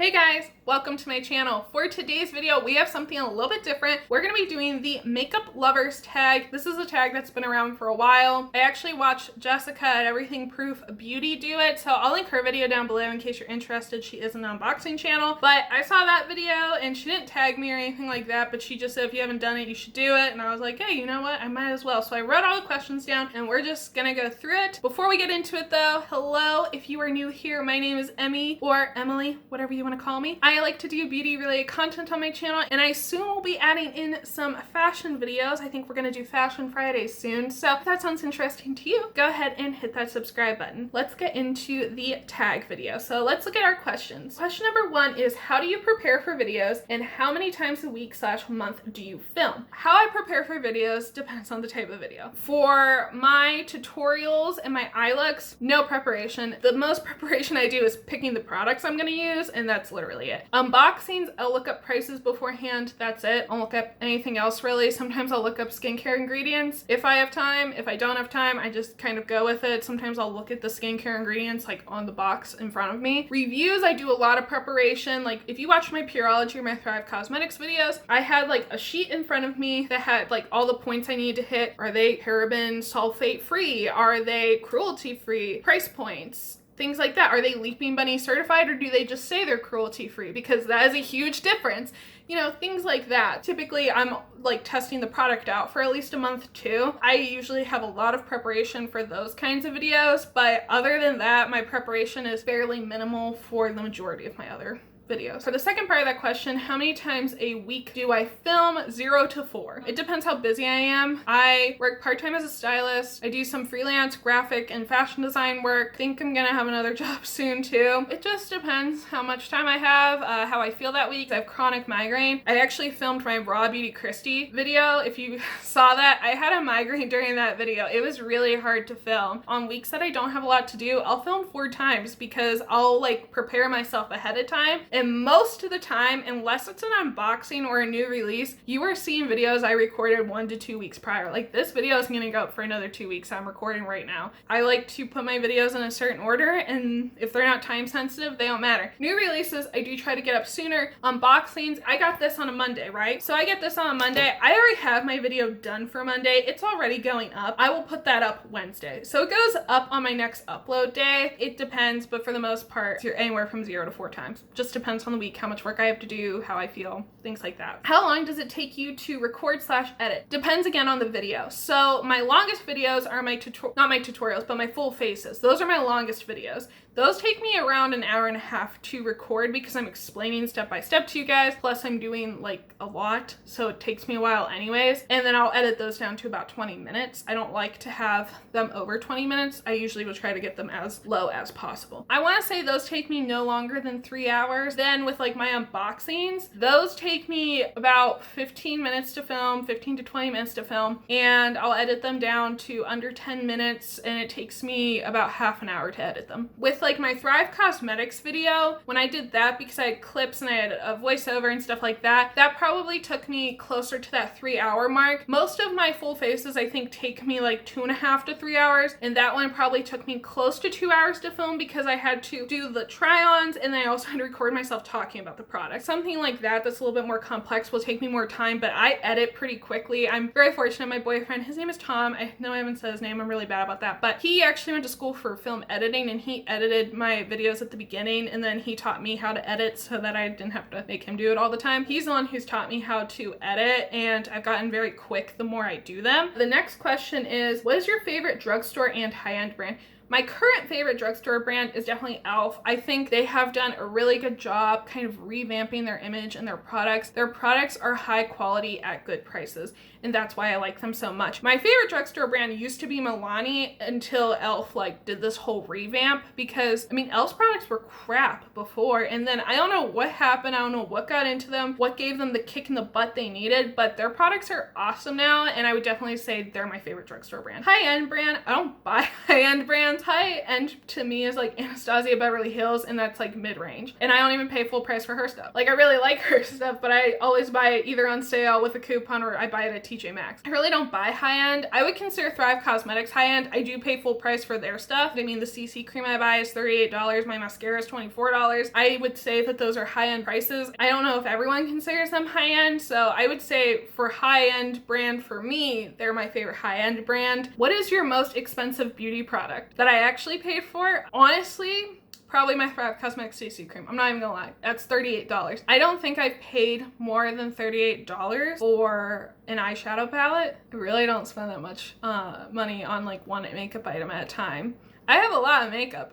Hey guys, welcome to my channel. For today's video, we have something a little bit different. We're going to be doing the Makeup Lovers tag. This is a tag that's been around for a while. I actually watched Jessica at Everything Proof Beauty do it, so I'll link her video down below in case you're interested. She is an unboxing channel, but I saw that video and she didn't tag me or anything like that, but she just said if you haven't done it, you should do it. And I was like, hey, you know what? I might as well. So I wrote all the questions down and we're just going to go through it. Before we get into it though, hello. If you are new here, my name is Emmy or Emily, whatever you want to call me. I like to do beauty related content on my channel, and I soon will be adding in some fashion videos. I think we're gonna do Fashion Fridays soon. So if that sounds interesting to you, go ahead and hit that subscribe button. Let's get into the tag video. So let's look at our questions. Question number one is, how do you prepare for videos and how many times a week / month do you film? How I prepare for videos depends on the type of video. For my tutorials and my eye looks, no preparation. The most preparation I do is picking the products I'm gonna use, and that's literally it. Unboxings, I'll look up prices beforehand. That's it. I'll look up anything else really. Sometimes I'll look up skincare ingredients if I have time. If I don't have time, I just kind of go with it. Sometimes I'll look at the skincare ingredients like on the box in front of me. Reviews, I do a lot of preparation. Like if you watch my Pureology or my Thrive Cosmetics videos, I had like a sheet in front of me that had like all the points I need to hit. Are they paraben sulfate free? Are they cruelty free? Price points, things like that. Are they Leaping Bunny certified, or do they just say they're cruelty free? Because that is a huge difference. You know, things like that. Typically, I'm like testing the product out for at least a month too. I usually have a lot of preparation for those kinds of videos, but other than that, my preparation is fairly minimal for the majority of my other videos. For the second part of that question, how many times a week do I film? 0 to 4. It depends how busy I am. I work part-time as a stylist. I do some freelance graphic and fashion design work. Think I'm gonna have another job soon too. It just depends how much time I have, how I feel that week. I have chronic migraine. I actually filmed my Raw Beauty Christy video. If you saw that, I had a migraine during that video. It was really hard to film. On weeks that I don't have a lot to do, I'll film 4 times because I'll like prepare myself ahead of time. And most of the time, unless it's an unboxing or a new release, you are seeing videos I recorded 1 to 2 weeks prior. Like this video is gonna go up for another 2 weeks. I'm recording right now. I like to put my videos in a certain order, and if they're not time sensitive, they don't matter. New releases, I do try to get up sooner. Unboxings, I got this on a Monday, right? So I get this on a Monday. I already have my video done for Monday. It's already going up. I will put that up Wednesday. So it goes up on my next upload day. It depends, but for the most part, you're anywhere from 0 to 4 times. Just depends on the week, how much work I have to do, how I feel, things like that. How long does it take you to record / edit? Depends again on the video. So my longest videos are my not my tutorials, but my full faces. Those are my longest videos. Those take me around an hour and a half to record because I'm explaining step by step to you guys. Plus I'm doing like a lot, so it takes me a while anyways. And then I'll edit those down to about 20 minutes. I don't like to have them over 20 minutes. I usually will try to get them as low as possible. I want to say those take me no longer than 3 hours. Then with like my unboxings, those take me about 15 minutes to film, 15 to 20 minutes to film, and I'll edit them down to under 10 minutes, and it takes me about half an hour to edit them. With like my Thrive Cosmetics video, when I did that, because I had clips and I had a voiceover and stuff like that, that probably took me closer to that 3-hour mark. Most of my full faces I think take me like 2.5 to 3 hours, and that one probably took me close to 2 hours to film because I had to do the try-ons and then I also had to record myself talking about the product. Something like that that's a little bit more complex will take me more time, but I edit pretty quickly. I'm very fortunate. My boyfriend, his name is Tom. I know I haven't said his name. I'm really bad about that, but he actually went to school for film editing and he edited my videos at the beginning, and then he taught me how to edit so that I didn't have to make him do it all the time. He's the one who's taught me how to edit, and I've gotten very quick the more I do them. The next question is, what is your favorite drugstore and high-end brand? My current favorite drugstore brand is definitely e.l.f. I think they have done a really good job kind of revamping their image and their products. Their products are high quality at good prices, and that's why I like them so much. My favorite drugstore brand used to be Milani until e.l.f. like did this whole revamp, because I mean e.l.f.'s products were crap before, and then I don't know what happened. I don't know what got into them, what gave them the kick in the butt they needed, but their products are awesome now, and I would definitely say they're my favorite drugstore brand. High-end brand, I don't buy high-end brands. brand's high-end to me is like Anastasia Beverly Hills, and that's like mid-range. And I don't even pay full price for her stuff. Like, I really like her stuff, but I always buy it either on sale with a coupon or I buy it at TJ Maxx. I really don't buy high-end. I would consider Thrive Cosmetics high-end. I do pay full price for their stuff. I mean, the CC cream I buy is $38. My mascara is $24. I would say that those are high-end prices. I don't know if everyone considers them high-end, so I would say for high-end brand, for me, they're my favorite high-end brand. What is your most expensive beauty product that I actually paid for? Honestly, probably my Thrive Cosmetics CC cream. I'm not even gonna lie. That's $38. I don't think I've paid more than $38 for an eyeshadow palette. I really don't spend that much money on like one makeup item at a time. I have a lot of makeup.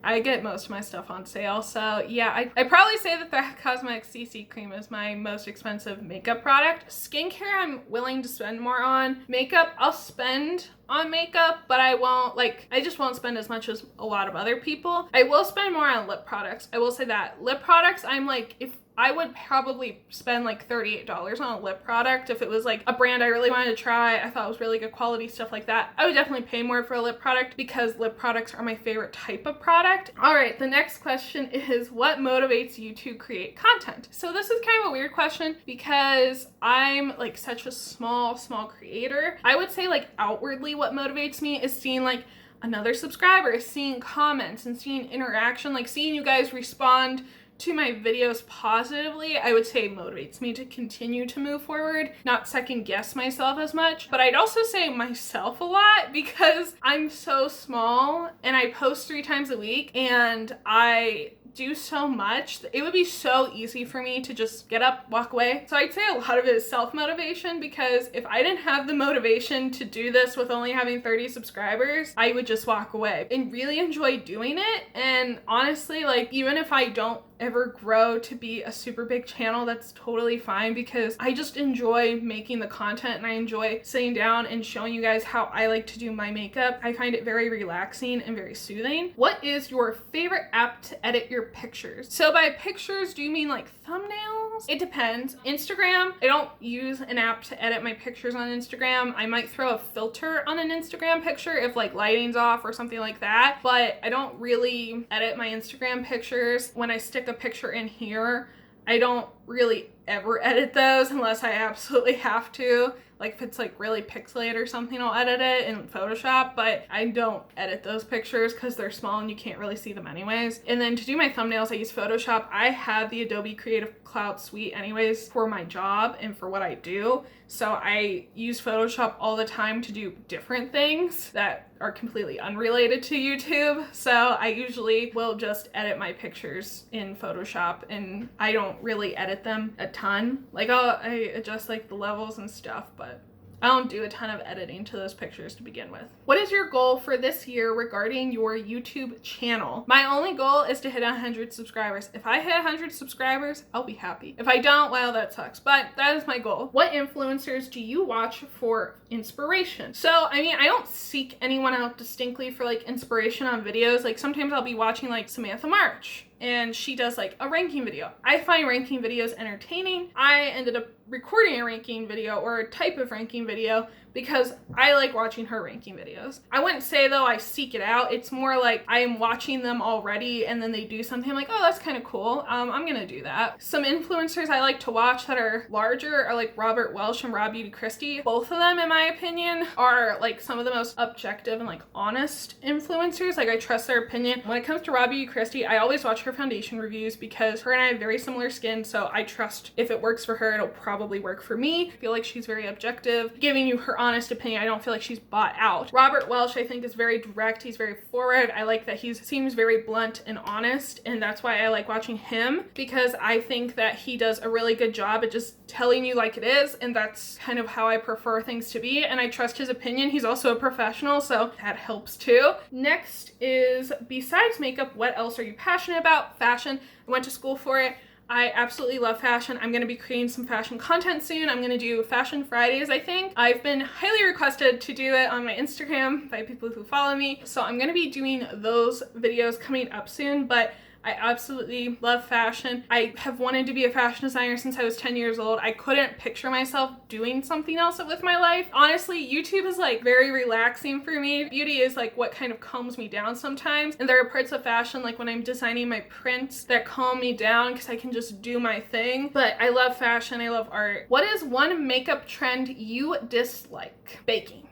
I get most of my stuff on sale. So yeah, I'd probably say that the Cosmetics CC cream is my most expensive makeup product. Skincare, I'm willing to spend more on. Makeup, I'll spend on makeup, but I just won't spend as much as a lot of other people. I will spend more on lip products. I will say that. Lip products, I'm like, if I would probably spend like $38 on a lip product if it was like a brand I really wanted to try. I thought it was really good quality, stuff like that. I would definitely pay more for a lip product because lip products are my favorite type of product. All right, the next question is, what motivates you to create content? So this is kind of a weird question because I'm like such a small creator. I would say like outwardly what motivates me is seeing like another subscriber, seeing comments and seeing interaction, like seeing you guys respond to my videos positively, I would say motivates me to continue to move forward, not second guess myself as much. But I'd also say myself a lot because I'm so small and I post 3 times a week and I do so much. It would be so easy for me to just get up, walk away. So I'd say a lot of it is self-motivation, because if I didn't have the motivation to do this with only having 30 subscribers, I would just walk away and really enjoy doing it. And honestly, like, even if I don't ever grow to be a super big channel, that's totally fine, because I just enjoy making the content and I enjoy sitting down and showing you guys how I like to do my makeup. I find it very relaxing and very soothing. What is your favorite app to edit your pictures? So by pictures, do you mean like thumbnails? It depends. Instagram, I don't use an app to edit my pictures on Instagram. I might throw a filter on an Instagram picture if like lighting's off or something like that, but I don't really edit my Instagram pictures. When I stick a picture in here, I don't really ever edit those unless I absolutely have to. Like if it's like really pixelated or something, I'll edit it in Photoshop, but I don't edit those pictures because they're small and you can't really see them anyways. And then to do my thumbnails, I use Photoshop. I have the Adobe Creative Cloud Suite anyways for my job and for what I do. So I use Photoshop all the time to do different things that are completely unrelated to YouTube. So I usually will just edit my pictures in Photoshop, and I don't really edit them a ton. Like I adjust like the levels and stuff, but I don't do a ton of editing to those pictures to begin with. What is your goal for this year regarding your YouTube channel? My only goal is to hit 100 subscribers. If I hit 100 subscribers, I'll be happy. If I don't, well, that sucks, but that is my goal. What influencers do you watch for inspiration? So, I mean, I don't seek anyone out distinctly for like inspiration on videos. Like sometimes I'll be watching like Samantha March, and she does like a ranking video. I find ranking videos entertaining. I ended up recording a ranking video, or a type of ranking video, because I like watching her ranking videos. I wouldn't say though I seek it out. It's more like I am watching them already and then they do something, I'm like, oh, that's kind of cool. I'm gonna do that. Some influencers I like to watch that are larger are like Robert Welsh and Raw Beauty Christie. Both of them, in my opinion, are like some of the most objective and like honest influencers. Like I trust their opinion. When it comes to Raw Beauty Christie, I always watch her foundation reviews because her and I have very similar skin, so I trust if it works for her, it'll probably work for me. I feel like she's very objective, giving you her honest opinion. I don't feel like she's bought out. Robert Welsh, I think, is very direct. He's very forward. I like that he seems very blunt and honest, and that's why I like watching him, because I think that he does a really good job at just telling you like it is, and that's kind of how I prefer things to be, and I trust his opinion. He's also a professional, so that helps too. Next is, besides makeup, what else are you passionate about? Fashion. I went to school for it. I absolutely love fashion. I'm going to be creating some fashion content soon. I'm going to do Fashion Fridays, I think. I've been highly requested to do it on my Instagram by people who follow me. So I'm going to be doing those videos coming up soon, but I absolutely love fashion. I have wanted to be a fashion designer since I was 10 years old. I couldn't picture myself doing something else with my life. Honestly, YouTube is like very relaxing for me. Beauty is like what kind of calms me down sometimes. And there are parts of fashion, like when I'm designing my prints, that calm me down because I can just do my thing. But I love fashion. I love art. What is one makeup trend you dislike? Baking.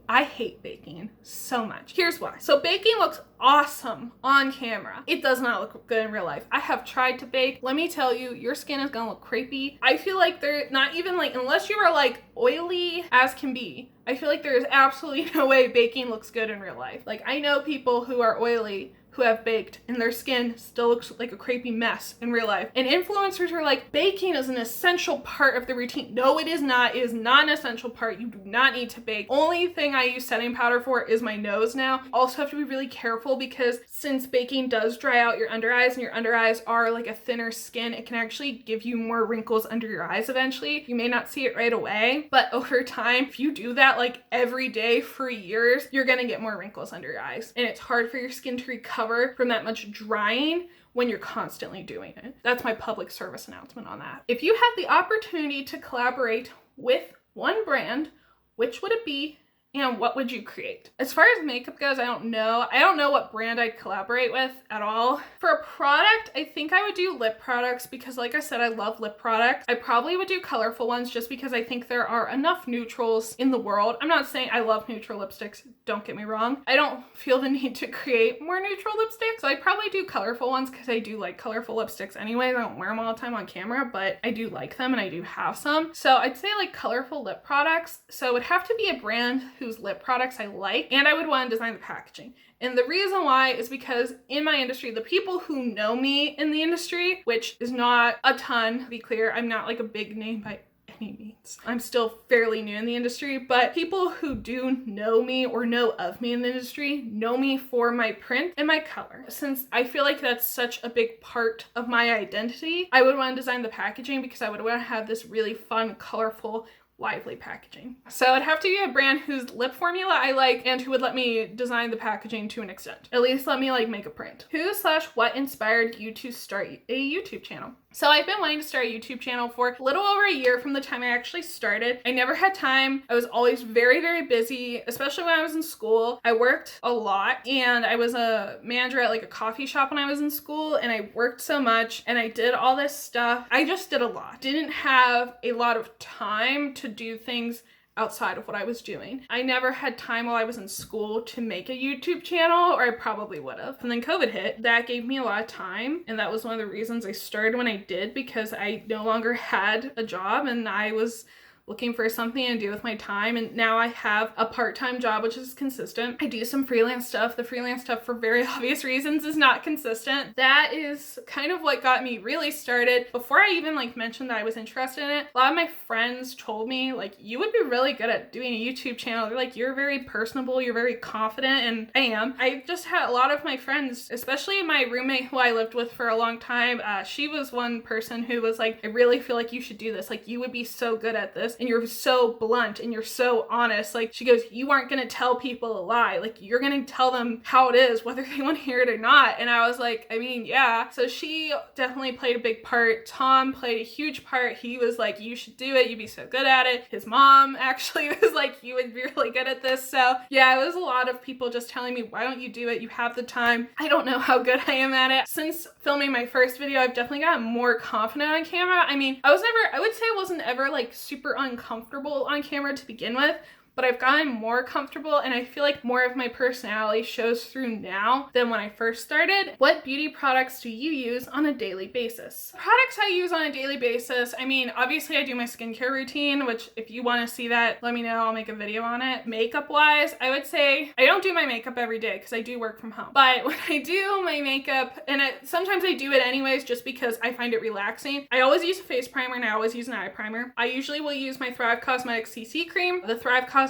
I hate baking so much. Here's why. So baking looks awesome on camera. It does not look good in real life. I have tried to bake. Let me tell you, your skin is gonna look crepey. I feel like they're not even like, unless you are like oily as can be, I feel like there is absolutely no way baking looks good in real life. Like I know people who are oily who have baked and their skin still looks like a crepey mess in real life. And influencers are like, baking is an essential part of the routine. No, it is not. It is not an essential part. You do not need to bake. Only thing I use setting powder for is my nose now. Also have to be really careful because since baking does dry out your under eyes and your under eyes are like a thinner skin, it can actually give you more wrinkles under your eyes eventually. You may not see it right away, but over time, if you do that like every day for years, you're gonna get more wrinkles under your eyes. And it's hard for your skin to recover from that much drying when you're constantly doing it. That's my public service announcement on that. If you had the opportunity to collaborate with one brand, which would it be? And what would you create? As far as makeup goes, I don't know. I don't know what brand I'd collaborate with at all. For a product, I think I would do lip products because like I said, I love lip products. I probably would do colorful ones just because I think there are enough neutrals in the world. I'm not saying I love neutral lipsticks, don't get me wrong. I don't feel the need to create more neutral lipsticks. So I'd probably do colorful ones because I do like colorful lipsticks anyway. I don't wear them all the time on camera, but I do like them and I do have some. So I'd say like colorful lip products. So it would have to be a brand whose lip products I like, and I would want to design the packaging. And the reason why is because in my industry, the people who know me in the industry, which is not a ton, to be clear, I'm not like a big name by any means. I'm still fairly new in the industry, but people who do know me or know of me in the industry know me for my print and my color. Since I feel like that's such a big part of my identity, I would want to design the packaging because I would want to have this really fun, colorful, lively packaging. So it'd have to be a brand whose lip formula I like and who would let me design the packaging to an extent. At least let me like make a print. Who/what inspired you to start a YouTube channel? So I've been wanting to start a YouTube channel for a little over a year from the time I actually started. I never had time. I was always very, very busy, especially when I was in school. I worked a lot and I was a manager at like a coffee shop when I was in school, and I worked so much and I did all this stuff. I just did a lot. Didn't have a lot of time to do things outside of what I was doing. I never had time while I was in school to make a YouTube channel, or I probably would have. And then COVID hit. That gave me a lot of time, and that was one of the reasons I started when I did, because I no longer had a job and I was looking for something to do with my time. And now I have a part-time job, which is consistent. I do some freelance stuff. The freelance stuff, for very obvious reasons, is not consistent. That is kind of what got me really started. Before I even like mentioned that I was interested in it, a lot of my friends told me like, you would be really good at doing a YouTube channel. They're like, you're very personable, you're very confident, and I am. I just had a lot of my friends, especially my roommate who I lived with for a long time. She was one person who was like, I really feel like you should do this. Like, you would be so good at this. And you're so blunt and you're so honest. Like, she goes, you aren't gonna tell people a lie. Like, you're gonna tell them how it is, whether they want to hear it or not. And I was like, I mean, yeah. So she definitely played a big part. Tom played a huge part. He was like, you should do it. You'd be so good at it. His mom actually was like, you would be really good at this. So yeah, it was a lot of people just telling me, why don't you do it? You have the time. I don't know how good I am at it. Since filming my first video, I've definitely gotten more confident on camera. I mean, I would say I wasn't ever like super uncomfortable on camera to begin with, but I've gotten more comfortable, and I feel like more of my personality shows through now than when I first started. What beauty products do you use on a daily basis? Products I use on a daily basis, I mean, obviously I do my skincare routine, which if you want to see that, let me know, I'll make a video on it. Makeup wise, I would say I don't do my makeup every day because I do work from home. But when I do my makeup, and sometimes I do it anyways just because I find it relaxing, I always use a face primer and I always use an eye primer. I usually will use my Thrive Cosmetics CC cream, the Thrive Cosmetics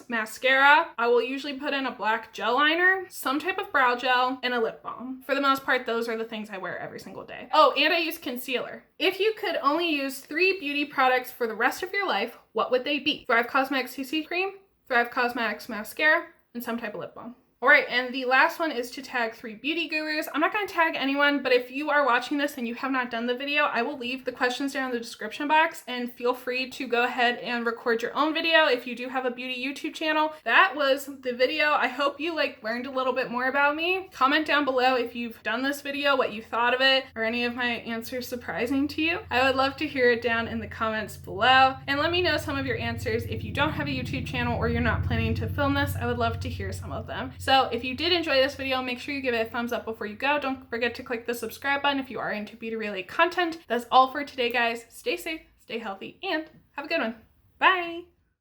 mascara. I will usually put in a black gel liner, some type of brow gel, and a lip balm. For the most part, those are the things I wear every single day. Oh, and I use concealer. If you could only use 3 beauty products for the rest of your life, what would they be? Thrive Cosmetics CC cream, Thrive Cosmetics mascara, and some type of lip balm. All right, and the last one is to tag 3 beauty gurus. I'm not going to tag anyone, but if you are watching this and you have not done the video, I will leave the questions down in the description box, and feel free to go ahead and record your own video if you do have a beauty YouTube channel. That was the video. I hope you learned a little bit more about me. Comment down below if you've done this video, what you thought of it, or any of my answers surprising to you. I would love to hear it down in the comments below, and let me know some of your answers. If you don't have a YouTube channel or you're not planning to film this, I would love to hear some of them. So if you did enjoy this video, make sure you give it a thumbs up before you go. Don't forget to click the subscribe button if you are into beauty related content. That's all for today, guys. Stay safe, stay healthy, and have a good one. Bye.